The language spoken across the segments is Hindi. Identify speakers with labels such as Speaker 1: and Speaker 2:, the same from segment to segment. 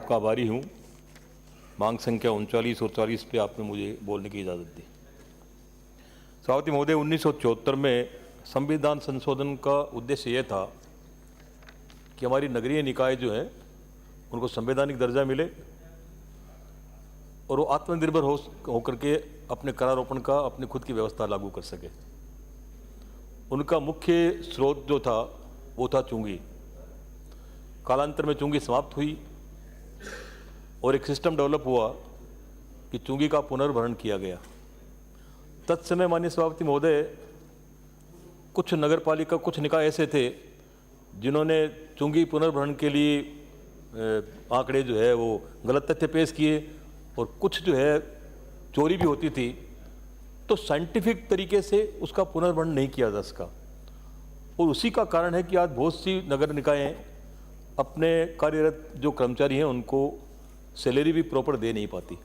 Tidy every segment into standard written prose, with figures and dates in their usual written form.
Speaker 1: आपका आभारी हूँ। मांग संख्या 39 और 40 पे आपने मुझे बोलने की इजाज़त दी। सभापति महोदय, 1974 में संविधान संशोधन का उद्देश्य यह था कि हमारी नगरीय निकाय जो है उनको संवैधानिक दर्जा मिले और वो आत्मनिर्भर होकर के अपने करारोपण का अपनी खुद की व्यवस्था लागू कर सके। उनका मुख्य स्रोत जो था वो था चुंगी। कालांतर में चुंगी समाप्त हुई और एक सिस्टम डेवलप हुआ कि चुंगी का पुनर्भरण किया गया। तत्समय माननीय सभापति महोदय, कुछ नगरपालिका, कुछ निकाय ऐसे थे जिन्होंने चुंगी पुनर्भरण के लिए आंकड़े जो है वो गलत तथ्य पेश किए और कुछ जो है चोरी भी होती थी, तो साइंटिफिक तरीके से उसका पुनर्भरण नहीं किया जा सका। और उसी का कारण है कि आज बहुत सी नगर निकायें अपने कार्यरत जो कर्मचारी हैं उनको सैलरी भी प्रॉपर दे नहीं पाती।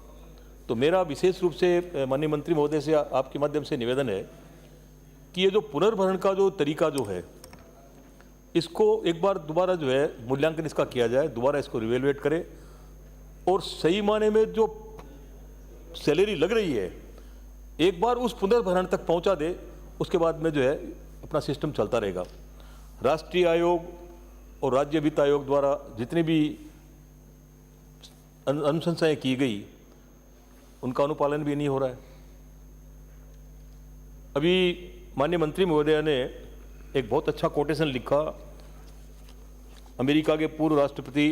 Speaker 1: तो मेरा विशेष रूप से माननीय मंत्री महोदय से आपके माध्यम से निवेदन है कि ये जो पुनर्भरण का जो तरीका जो है इसको एक बार दोबारा जो है मूल्यांकन इसका किया जाए, दोबारा इसको रिवेलुएट करें और सही मायने में जो सैलरी लग रही है एक बार उस पुनर्भरण तक पहुंचा दे, उसके बाद में जो है अपना सिस्टम चलता रहेगा। राष्ट्रीय आयोग और राज्य वित्त आयोग द्वारा जितनी भी अनुशंसाएं की गई उनका अनुपालन भी नहीं हो रहा है। अभी माननीय मंत्री महोदय ने एक बहुत अच्छा कोटेशन लिखा अमेरिका के पूर्व राष्ट्रपति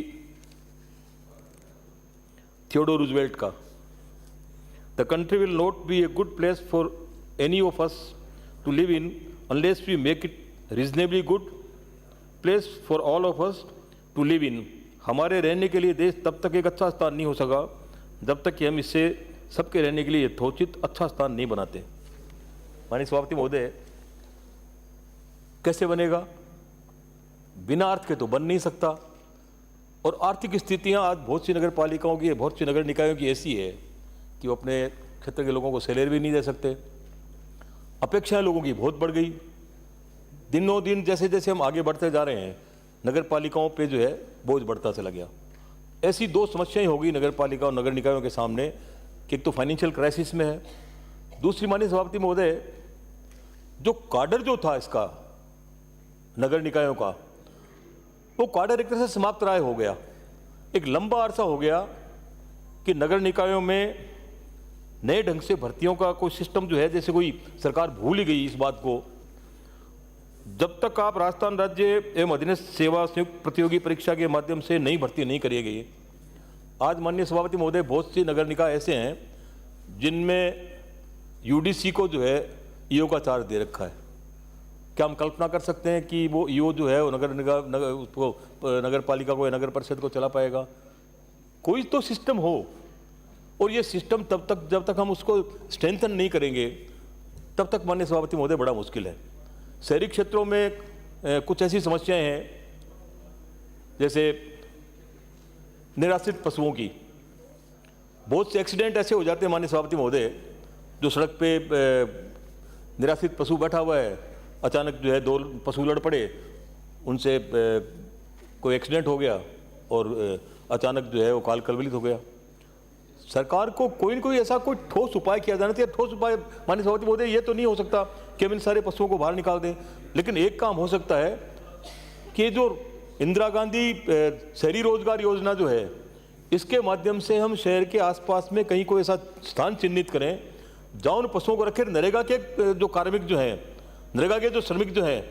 Speaker 1: थियोडोर रूजवेल्ट का। The country will not be a good place for any of us to live in unless we make it reasonably good place for all of us to live in. हमारे रहने के लिए देश तब तक एक अच्छा स्थान नहीं हो सका जब तक कि हम इससे सबके रहने के लिए यथोचित अच्छा स्थान नहीं बनाते। माननीय सभापति महोदय, कैसे बनेगा? बिना अर्थ के तो बन नहीं सकता। और आर्थिक स्थितियां आज बहुत सी नगर पालिकाओं की, बहुत सी नगर निकायों की ऐसी है कि वो अपने क्षेत्र के लोगों को सैलरी भी नहीं दे सकते। अपेक्षाएं लोगों की बहुत बढ़ गई। दिनों दिन जैसे जैसे हम आगे बढ़ते जा रहे हैं नगर पालिकाओं पे जो है बोझ बढ़ता चला गया। ऐसी दो समस्याएं होगी नगर पालिका और नगर निकायों के सामने कि एक तो फाइनेंशियल क्राइसिस में है, दूसरी माननीय सभापति महोदय जो काडर जो था इसका नगर निकायों का, वो काडर एक तरह से समाप्त राय हो गया। एक लंबा अरसा हो गया कि नगर निकायों में नए ढंग से भर्तियों का कोई सिस्टम जो है, जैसे कोई सरकार भूल ही गई इस बात को। जब तक आप राजस्थान राज्य एवं अधीनस्थ सेवा संयुक्त प्रतियोगी परीक्षा के माध्यम से नई भर्ती नहीं करी गई, आज माननीय सभापति महोदय बहुत सी नगर निकाय ऐसे हैं जिनमें यूडीसी को जो है ईओ का चार्ज दे रखा है। क्या हम कल्पना कर सकते हैं कि वो ईओ जो है वो नगर पालिका को या नगर परिषद को चला पाएगा? कोई तो सिस्टम हो, और ये सिस्टम तब तक जब तक हम उसको स्ट्रेंथन नहीं करेंगे तब तक माननीय सभापति महोदय बड़ा मुश्किल है। शहरी क्षेत्रों में कुछ ऐसी समस्याएं हैं जैसे निराश्रित पशुओं की। बहुत से एक्सीडेंट ऐसे हो जाते हैं माननीय सभापति महोदय, जो सड़क पे निराश्रित पशु बैठा हुआ है, अचानक जो है दो पशु लड़ पड़े, उनसे कोई एक्सीडेंट हो गया और अचानक जो है वो काल कलवलित हो गया। सरकार को कोई न कोई ऐसा कोई ठोस उपाय किया जाना चाहिए। ठोस उपाय माननीय सभापति महोदय ये तो नहीं हो सकता कि हम इन सारे पशुओं को बाहर निकाल दें, लेकिन एक काम हो सकता है कि जो इंदिरा गांधी शहरी रोजगार योजना जो है इसके माध्यम से हम शहर के आसपास में कहीं कोई ऐसा स्थान चिन्हित करें जहाँ उन पशुओं को रखें। नरेगा के जो कार्मिक जो हैं, नरेगा के जो श्रमिक जो हैं,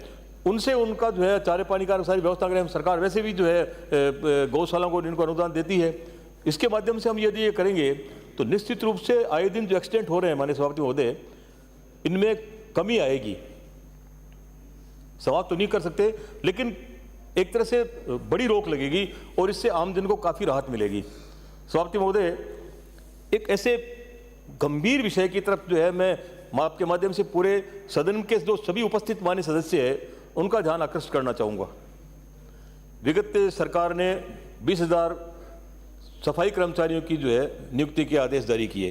Speaker 1: उनसे उनका जो है चारे पानी का सारी व्यवस्था करें। हम सरकार वैसे भी जो है गौशालाओं को इनको अनुदान देती है, इसके माध्यम से हम यदि ये करेंगे तो निश्चित रूप से आए दिन जो एक्सीडेंट हो रहे हैं माननीय सभापति महोदय, इनमें कमी आएगी। समाप्त तो नहीं कर सकते, लेकिन एक तरह से बड़ी रोक लगेगी और इससे आम जन को काफ़ी राहत मिलेगी। सभापति महोदय, एक ऐसे गंभीर विषय की तरफ जो है मैं आपके माध्यम से पूरे सदन के जो सभी उपस्थित माननीय सदस्य हैं उनका ध्यान आकर्षित करना चाहूँगा। विगत सरकार ने 20,000 सफाई कर्मचारियों की जो है नियुक्ति के आदेश जारी किए,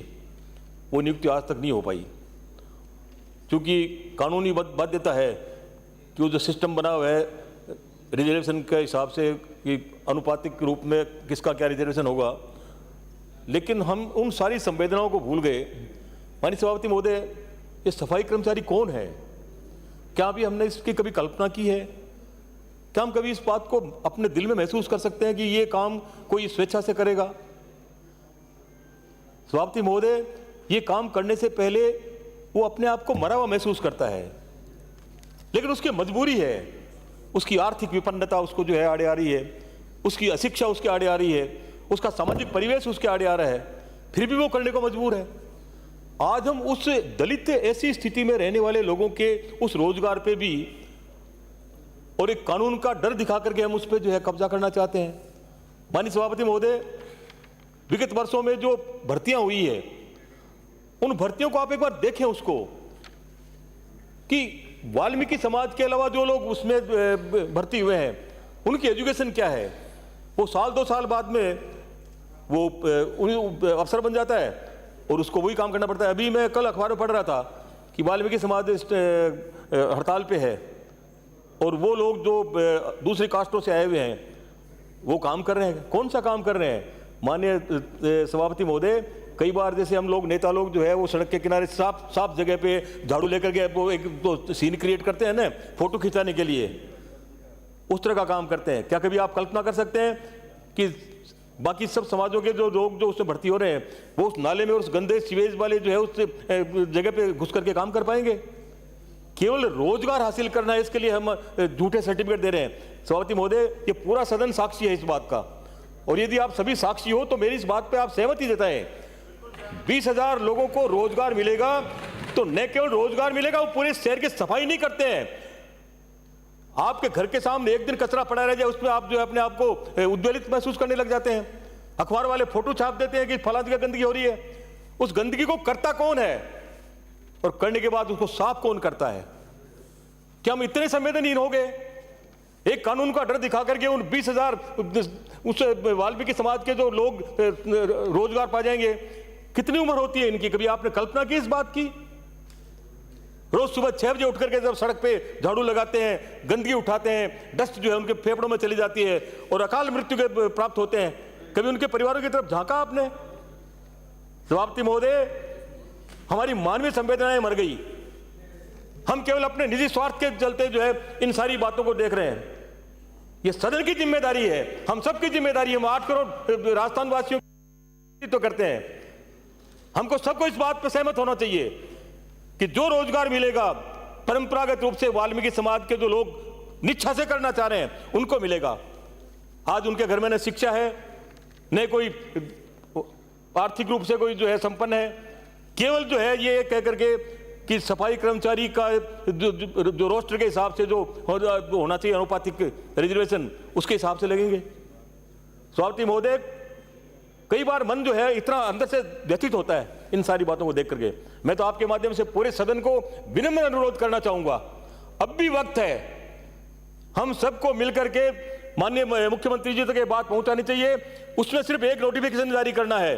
Speaker 1: वो नियुक्ति आज तक नहीं हो पाई, क्योंकि कानूनी बाध्यता है कि वो जो सिस्टम बना हुआ है रिजर्वेशन के हिसाब से कि अनुपातिक रूप में किसका क्या रिजर्वेशन होगा, लेकिन हम उन सारी संवेदनाओं को भूल गए। माननीय सभापति महोदय, ये सफाई कर्मचारी कौन है? क्या अभी हमने इसकी कभी कल्पना की है? क्या हम कभी इस बात को अपने दिल में महसूस कर सकते हैं कि ये काम कोई स्वेच्छा से करेगा? सभापति महोदय, ये काम करने से पहले वो अपने आप को मरा हुआ महसूस करता है, लेकिन उसकी मजबूरी है, उसकी आर्थिक विपन्नता उसको जो है आड़े आ रही है, उसकी अशिक्षा उसके आड़े आ रही है, उसका सामाजिक परिवेश उसके आड़े आ रहा है, फिर भी वो करने को मजबूर है। आज हम उस दलित ऐसी स्थिति में रहने वाले लोगों के उस रोजगार पे भी और एक कानून का डर दिखा करके हम उस पर जो है कब्जा करना चाहते हैं। माननीय सभापति महोदय, विगत वर्षों में जो भर्तियां हुई है, उन भर्तियों को आप एक बार देखें उसको, कि वाल्मीकि समाज के अलावा जो लोग उसमें भर्ती हुए हैं उनकी एजुकेशन क्या है। वो साल 2 साल बाद में वो अफसर बन जाता है और उसको वही काम करना पड़ता है। अभी मैं कल अखबार में पढ़ रहा था कि वाल्मीकि समाज हड़ताल पे है और वो लोग जो दूसरी कास्टों से आए हुए हैं वो काम कर रहे हैं। कौन सा काम कर रहे हैं? माननीय सभापति महोदय, कई बार जैसे हम लोग नेता लोग जो है वो सड़क के किनारे साफ जगह पे झाड़ू लेकर के वो एक तो सीन क्रिएट करते हैं ना, फोटो खिंचाने के लिए, उस तरह का काम करते हैं। क्या कभी आप कल्पना कर सकते हैं कि बाकी सब समाजों के जो लोग जो उसमें भर्ती हो रहे हैं वो उस नाले में उस गंदे सीवेज वाले जो है उस जगह पे घुस करके काम कर पाएंगे? केवल रोजगार हासिल करना है, इसके लिए हम झूठे सर्टिफिकेट दे रहे हैं। सभापति महोदय, ये पूरा सदन साक्षी है इस बात का, और यदि आप सभी साक्षी हो तो मेरी इस बात पे आप सहमति जताएं। 20,000 लोगों को रोजगार मिलेगा, तो न केवल रोजगार मिलेगा, वो पूरे शहर की सफाई नहीं करते हैं। आपके घर के सामने एक दिन कचरा पड़ा रह जाए, उसमें आप जो है अपने आप को उद्वेलित महसूस करने लग जाते हैं। अखबार वाले फोटो छाप देते हैं कि फला जगह गंदगी हो रही है। उस गंदगी को करता कौन है और करने के बाद उसको साफ कौन करता है? क्या हम इतने संवेदनहीन हो गए? एक कानून का डर दिखा करके उन 20,000 उस वाल्मीकि समाज के जो लोग रोजगार पा जाएंगे। कितनी उम्र होती है इनकी? कभी आपने कल्पना की इस बात की? रोज सुबह 6 बजे उठ करके जब सड़क पे झाड़ू लगाते हैं, गंदगी उठाते हैं, डस्ट जो है उनके फेफड़ों में चली जाती है और अकाल मृत्यु के प्राप्त होते हैं। कभी उनके परिवारों की तरफ झांका आपने? सभापति महोदय, हमारी मानवीय संवेदनाएं मर गई। हम केवल अपने निजी स्वार्थ के चलते जो है इन सारी बातों को देख रहे हैं। ये सदन की जिम्मेदारी है, हम सबकी जिम्मेदारी है। हम 8 करोड़ राजस्थान वासियों की तो करते हैं। हमको सबको इस बात पर सहमत होना चाहिए कि जो रोजगार मिलेगा परंपरागत रूप से वाल्मीकि समाज के जो लोग निष्ठा से करना चाह रहे हैं उनको मिलेगा। आज उनके घर में न शिक्षा है, न कोई आर्थिक रूप से कोई जो है संपन्न है। केवल जो है ये कह करके कि सफाई कर्मचारी का जो रोस्टर के हिसाब से जो होना चाहिए अनुपातिक रिजर्वेशन, उसके हिसाब से लगेंगे। सभापति महोदय, कई बार मन जो है इतना अंदर से व्यथित होता है इन सारी बातों को देख करके। मैं तो आपके माध्यम से पूरे सदन को विनम्र अनुरोध करना चाहूंगा, अब भी वक्त है, हम सबको मिलकर के माननीय मुख्यमंत्री जी तक ये बात पहुंचानी चाहिए। उसमें सिर्फ एक नोटिफिकेशन जारी करना है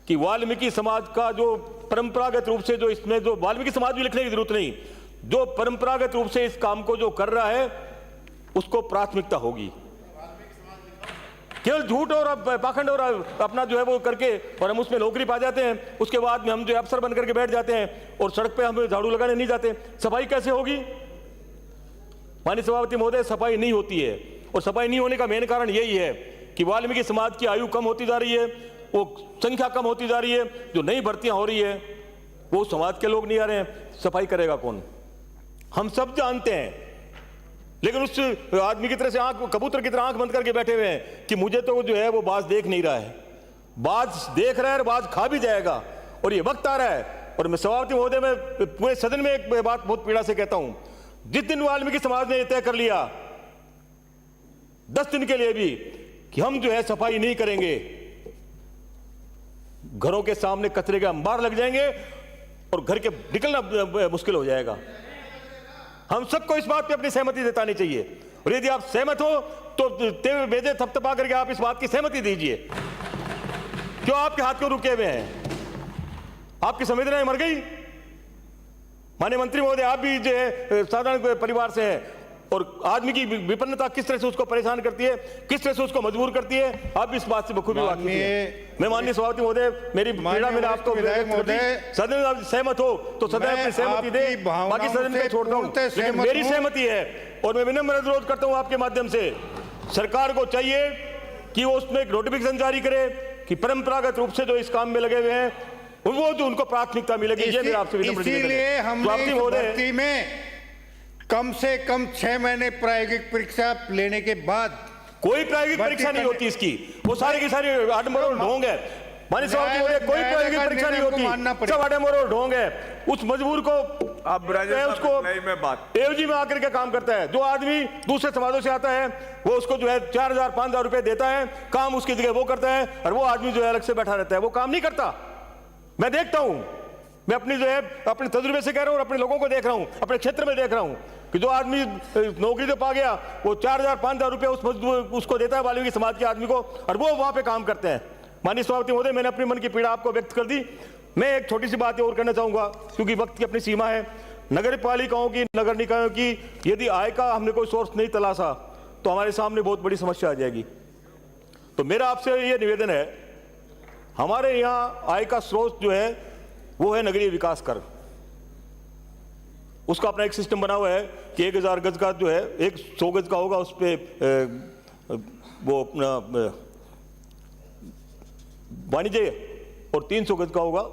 Speaker 1: कि वाल्मीकि समाज का जो परंपरागत रूप से जो इसमें जो वाल्मीकि समाज भी लिखने की जरूरत नहीं, जो परंपरागत रूप से इस काम को जो कर रहा है उसको प्राथमिकता होगी। केवल झूठ और पाखंड और अपना जो है वो करके और हम उसमें नौकरी पा जाते हैं, उसके बाद में हम जो अफसर बन करके बैठ जाते हैं और सड़क पे हम झाड़ू लगाने नहीं जाते। सफाई कैसे होगी? माननीय सभापति महोदय, सफाई नहीं होती है, और सफाई नहीं होने का मेन कारण यही है कि वाल्मीकि समाज की आयु कम होती जा रही है, वो संख्या कम होती जा रही है, जो नई भर्तियां हो रही है वो समाज के लोग नहीं आ रहे हैं। सफाई करेगा कौन? हम सब जानते हैं, लेकिन उस आदमी की तरह से कबूतर की तरह आंख बंद करके बैठे हुए हैं कि मुझे तो जो है वो बाज देख नहीं रहा है। बाज देख रहा है और बाज खा भी जाएगा, और ये वक्त आ रहा है। और मैं सभापति महोदय में पूरे सदन में एक बात बहुत पीड़ा से कहता हूं, जिस दिन वाल्मीकि समाज ने तय कर लिया 10 दिन के लिए भी कि हम जो है सफाई नहीं करेंगे, घरों के सामने कचरे के अंबार लग जाएंगे और घर के निकलना मुश्किल हो जाएगा। हम सबको इस बात पे अपनी सहमति जतानी चाहिए, और यदि आप सहमत हो तो तेज बेजे थपथपा करके आप इस बात की सहमति दीजिए। क्यों आपके हाथ क्यों रुके हुए हैं? आपकी संवेदनाएं मर गई? माननीय मंत्री महोदय, आप भी जो है साधारण परिवार से हैं, और आदमी की विपन्नता किस तरह से उसको परेशान करती है, किस तरह से उसको मजबूर करती है, आप इस बात से बखूबी वाकिफ हैं। मैं माननीय सभापति महोदय, मेरी पीड़ा मैंने आपको सदन में आप सहमत हो तो सदन अपनी सहमति दे, बाकी सदन पे छोड़ता हूं, लेकिन मेरी सहमति है और मैं विनम्र अनुरोध करता हूं आपके माध्यम से, सरकार को चाहिए कि वो उसमें एक नोटिफिकेशन जारी करे कि परंपरागत रूप से जो इस काम में लगे हुए हैं वो जो उनको प्राथमिकता मिलेगी। ये मेरा आपसे विनम्र निवेदन है।
Speaker 2: इसीलिए हमने भर्ती में कम से कम 6 महीने प्रायोगिक परीक्षा लेने के बाद,
Speaker 1: कोई प्रायोगिक परीक्षा नहीं होती इसकी, वो सारी की सारी आडम्बर और ढोंग है। माननीय सभापति महोदय, कोई प्रायोगिक परीक्षा नहीं होती, सब आडम्बर और ढोंग है। उस मजबूर को उसको एवजी में आकर के काम करता है। जो आदमी दूसरे समाजों से आता है वो उसको जो है 4,000-5,000 रुपए देता है, काम उसकी जगह वो करता है, और वो आदमी जो है अलग से बैठा रहता है, वो काम नहीं करता। मैं देखता हूं, मैं अपनी जो है अपने तजुर्बे से कह रहा हूं और अपने लोगों को देख रहा हूं, अपने क्षेत्र में देख रहा हूं कि जो आदमी नौकरी तो पा गया वो 4,000-5,000 रुपए उस मजदूर उसको देता है, वाल्मीकि समाज के आदमी को, और वो वहां पे काम करते हैं। माननीय सभापति महोदय, मैंने अपनी मन की पीड़ा आपको व्यक्त कर दी। मैं एक छोटी सी बात और करना चाहूंगा क्योंकि वक्त की अपनी सीमा है। नगर पालिकाओं की, नगर निकायों की यदि आय का हमने कोई सोर्स नहीं तलाशा तो हमारे सामने बहुत बड़ी समस्या आ जाएगी। तो मेरा आपसे ये निवेदन है, हमारे यहाँ आय का स्रोत जो है वो है नगरीय विकास कर। उसका अपना एक सिस्टम बना हुआ है कि 1,000 गज का जो है, 100 गज का होगा, उस पर वो अपना वाणिज्य, और 300 गज का होगा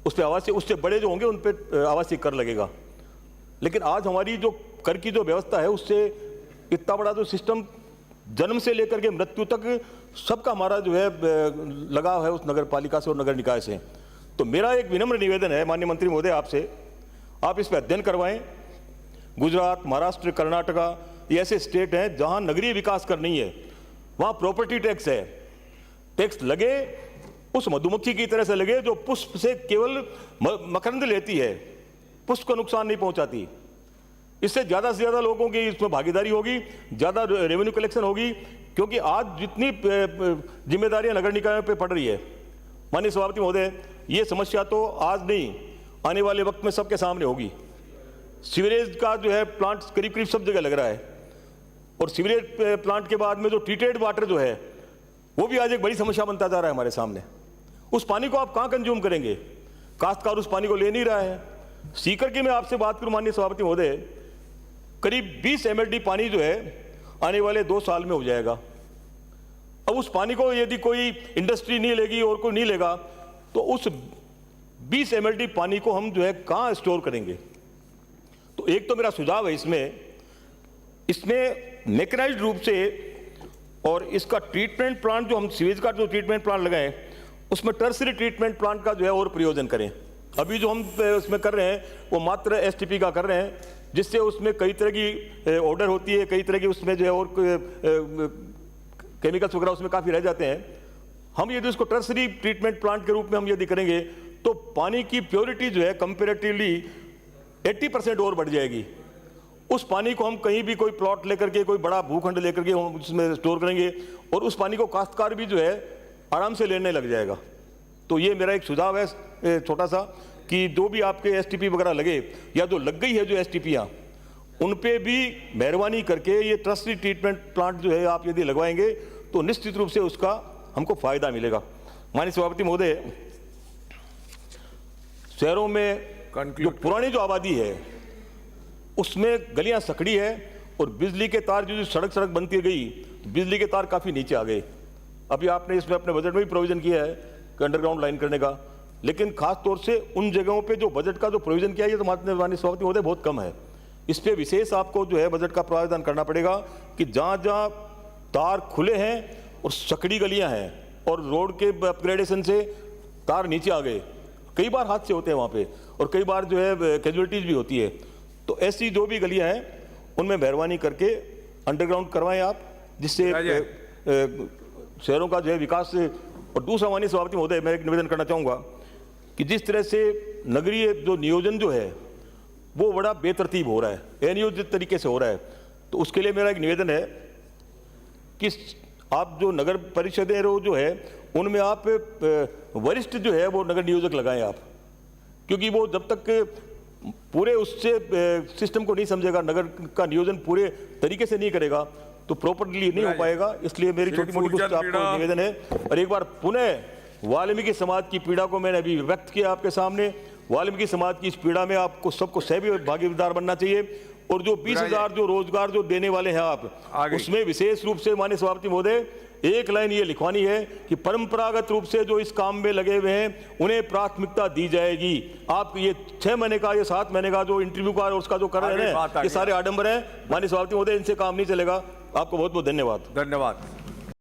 Speaker 1: उस पर आवासीय, उससे बड़े जो होंगे उन पर आवासीय कर लगेगा। लेकिन आज हमारी जो कर की जो व्यवस्था है उससे इतना बड़ा जो सिस्टम जन्म से लेकर के मृत्यु तक सबका हमारा जो है लगाव है उस नगर पालिका से और नगर निकाय से। तो मेरा एक विनम्र निवेदन है माननीय मंत्री महोदय आपसे, आप इस पर अध्ययन करवाएं। गुजरात, महाराष्ट्र, कर्नाटका ये ऐसे स्टेट हैं जहां नगरीय विकास कर नहीं है, वहां प्रॉपर्टी टैक्स है। टैक्स लगे उस मधुमक्खी की तरह से लगे जो पुष्प से केवल मकरंद लेती है, पुष्प को नुकसान नहीं पहुंचाती। इससे ज्यादा से ज्यादा लोगों की इसमें भागीदारी होगी, ज्यादा रेवेन्यू कलेक्शन होगी, क्योंकि आज जितनी जिम्मेदारियां नगर निकायों पे पड़ रही है, माननीय सभापति महोदय, ये समस्या तो आज नहीं, आने वाले वक्त में सबके सामने होगी। सीवरेज का जो है प्लांट करीब करीब सब जगह लग रहा है, और सीवरेज प्लांट के बाद में जो ट्रीटेड वाटर जो है वो भी आज एक बड़ी समस्या बनता जा रहा है हमारे सामने। उस पानी को आप कहां कंज्यूम करेंगे? काश्तकार उस पानी को ले नहीं रहा है। सीकर की मैं आपसे बात करूं माननीय सभापति महोदय, करीब 20 MLD पानी जो है आने वाले 2 साल में हो जाएगा। अब उस पानी को यदि कोई इंडस्ट्री नहीं लेगी और कोई नहीं लेगा तो उस 20 MLD पानी को हम जो है कहां स्टोर करेंगे? तो एक तो मेरा सुझाव है इसमें मैकेनाइज्ड रूप से, और इसका ट्रीटमेंट प्लांट जो हम सीवेज का जो ट्रीटमेंट प्लांट लगाएं उसमें टर्सरी ट्रीटमेंट प्लांट का जो है और प्रयोजन करें। अभी जो हम उसमें कर रहे हैं वो मात्र STP का कर रहे हैं, जिससे उसमें कई तरह की ऑर्डर होती है, कई तरह की उसमें जो है और केमिकल्स वगैरह उसमें काफ़ी रह जाते हैं। हम यदि उसको टर्सरी ट्रीटमेंट प्लांट के रूप में हम यदि करेंगे तो पानी की प्योरिटी जो है कंपेरेटिवली 80% और बढ़ जाएगी। उस पानी को हम कहीं भी कोई प्लॉट लेकर के, कोई बड़ा भूखंड लेकर के हम उसमें स्टोर करेंगे और उस पानी को काश्तकार भी जो है आराम से लेने लग जाएगा। तो ये मेरा एक सुझाव है छोटा सा, कि जो भी आपके STP वगैरह लगे या जो लग गई है जो STPयाँ, उन पे भी मेहरबानी करके ये टर्सरी ट्रीटमेंट प्लांट जो है आप यदि लगवाएंगे तो निश्चित रूप से उसका हमको फायदा मिलेगा। माननीय सभापति महोदय, शहरों में जो पुरानी जो आबादी है उसमें गलियां सकड़ी है और बिजली के तार जो सड़क बनती गई, बिजली के तार काफ़ी नीचे आ गए। अभी आपने इसमें अपने बजट में भी प्रोविजन किया है कि अंडरग्राउंड लाइन करने का, लेकिन खास तौर से उन जगहों पे जो बजट का जो प्रोविजन किया है ये तो माननीय सभापति महोदय बहुत कम है। इस पर विशेष आपको जो है बजट का प्रावधान करना पड़ेगा कि जहाँ जहाँ तार खुले हैं और सकड़ी गलियाँ हैं और रोड के अपग्रेडेशन से तार नीचे आ गए, कई बार हादसे होते हैं वहाँ पे और कई बार जो है कैजुअलिटीज भी होती है। तो ऐसी जो भी गलियां हैं उनमें मेहरबानी करके अंडरग्राउंड करवाएं आप, जिससे शहरों का जो है विकास। और दूसरा माननीय सभापति महोदय, मैं एक निवेदन करना चाहूँगा कि जिस तरह से नगरीय जो नियोजन जो है वो बड़ा बेतरतीब हो रहा है, अनियोजित तरीके से हो रहा है, तो उसके लिए मेरा एक निवेदन है कि आप जो नगर परिषदें जो है उनमें आप वरिष्ठ जो है वो नगर नियोजक लगाएं आप, क्योंकि वो जब तक पूरे उससे सिस्टम को नहीं समझेगा, नगर का नियोजन पूरे तरीके से नहीं करेगा, तो प्रॉपरली नहीं हो पाएगा। इसलिए मेरी छोटी मोटी कुछ आपको निवेदन है। और एक बार पुनः वाल्मीकि समाज की पीड़ा को मैंने अभी व्यक्त किया आपके सामने। वाल्मीकि समाज की इस पीड़ा में आपको सबको सहभी भागीदार बनना चाहिए। और जो 20,000 जो रोजगार जो देने वाले हैं आप, उसमें विशेष रूप से माननीय सभापति महोदय एक लाइन ये लिखवानी है कि परंपरागत रूप से जो इस काम में लगे हुए हैं उन्हें प्राथमिकता दी जाएगी। आप ये 6 महीने का, ये 7 महीने का जो इंटरव्यू का उसका जो कर रहे हैं, ये सारे आडंबर हैं। माननीय सभापति महोदय, इनसे काम नहीं चलेगा। आपको बहुत बहुत धन्यवाद।
Speaker 3: धन्यवाद।